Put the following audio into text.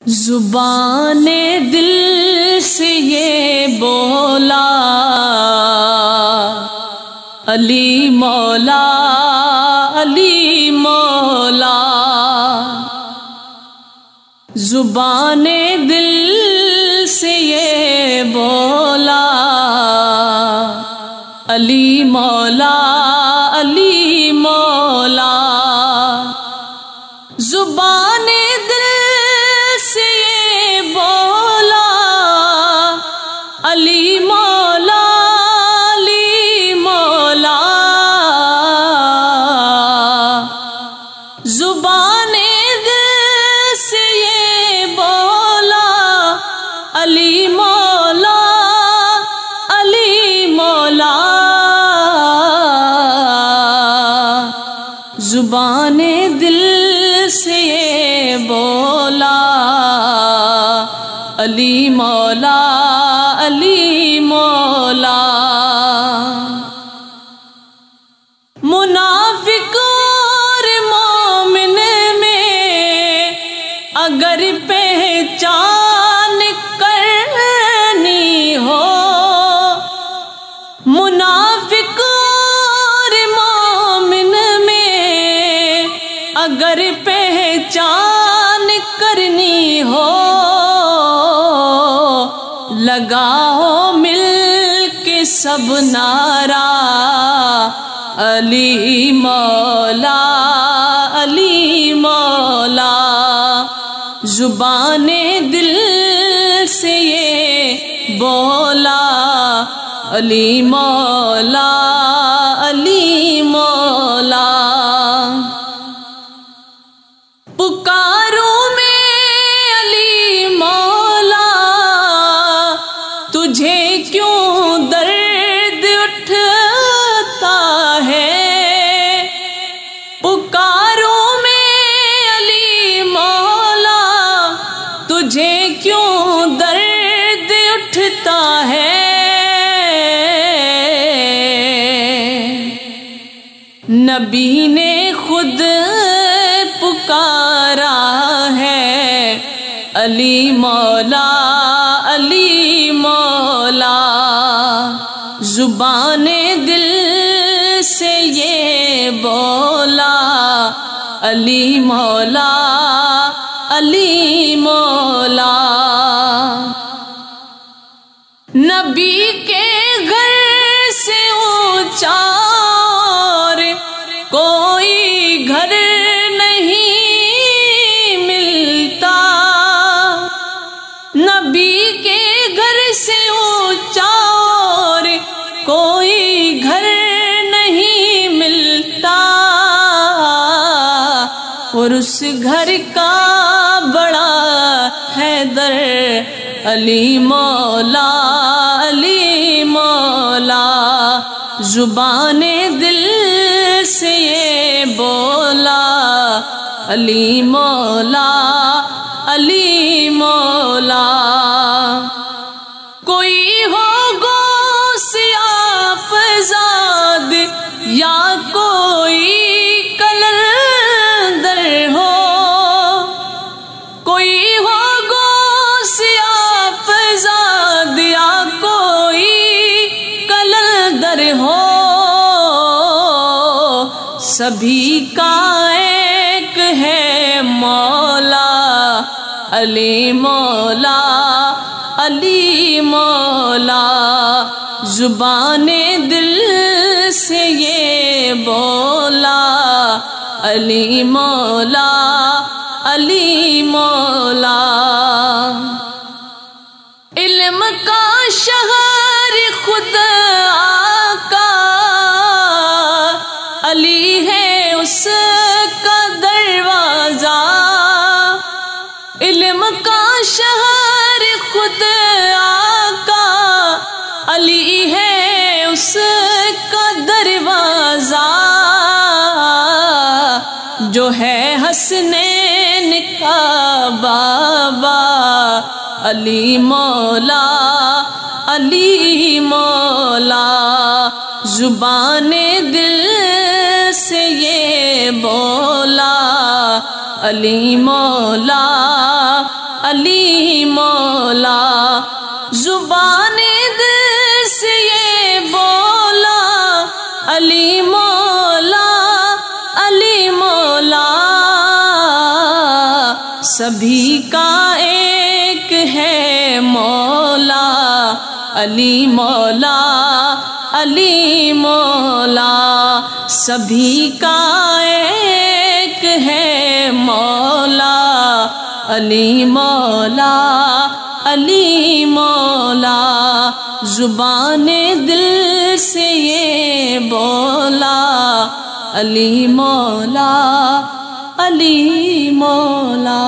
زبان دل سے یہ بولا علی مولا علی مولا، زبان دل سے یہ بولا علی مولا علی مولا، زبان دل سے یہ بولا علی مولا علی مولا، زبان دل سے یہ بولا علی مولا علی مولا، زبان دل سے یہ بولا علی مولا علی مولا، منافق اور مومن میں اگر پہچان کرنی ہو، منافق اور مومن میں اگر پہچان کرنی ہو، لگاؤ مل کے سب نعرہ علی مولا علی مولا، زبان دل سے یہ بولا علی مولا علی مولا، پکاروں میں علی مولا تجھے کیوں درد اٹھتا ہے، پکاروں میں علی مولا تجھے کیوں درد اٹھتا ہے، نبی نے خود پکارا ہے علی مولا علی مولا، زبان دل سے یہ بولا علی مولا علی مولا، نبی کے گھر سے اونچا اور کوئی گھر نہیں ملتا، نبی کے گھر سے اونچا اور کوئی گھر نہیں ملتا، اور اس گھر کا بڑا حیدر علی مولا علی مولا، زبان دل سے یہ بولا علی مولا علی مولا، کوئی ہو غوث آفزاد یا کوئی کلندر ہو، کوئی ہو غوث آفزاد یا کوئی کلندر ہو، سبھی کا ایک ہے مولا علی مولا علی مولا، زبان دل سے یہ بولا علی مولا علی مولا، علم کا شہر خود آقا علی ہے اس کا دروازہ، علم کا شہر خود آقا علی ہے اس کا دروازہ، جو ہے حسنین کا بابا علی مولا علی مولا، زبان دل سے یہ بولا علی مولا علی مولا، زبان دل سے یہ بولا علی مولا، علی مولا، سبھی کا ایک ہے مولا علی مولا، علی مولا، سبھی کا ایک ہے مولا علی مولا، علی مولا، زبان دل سے یہ بولا علی مولا، علی مولا۔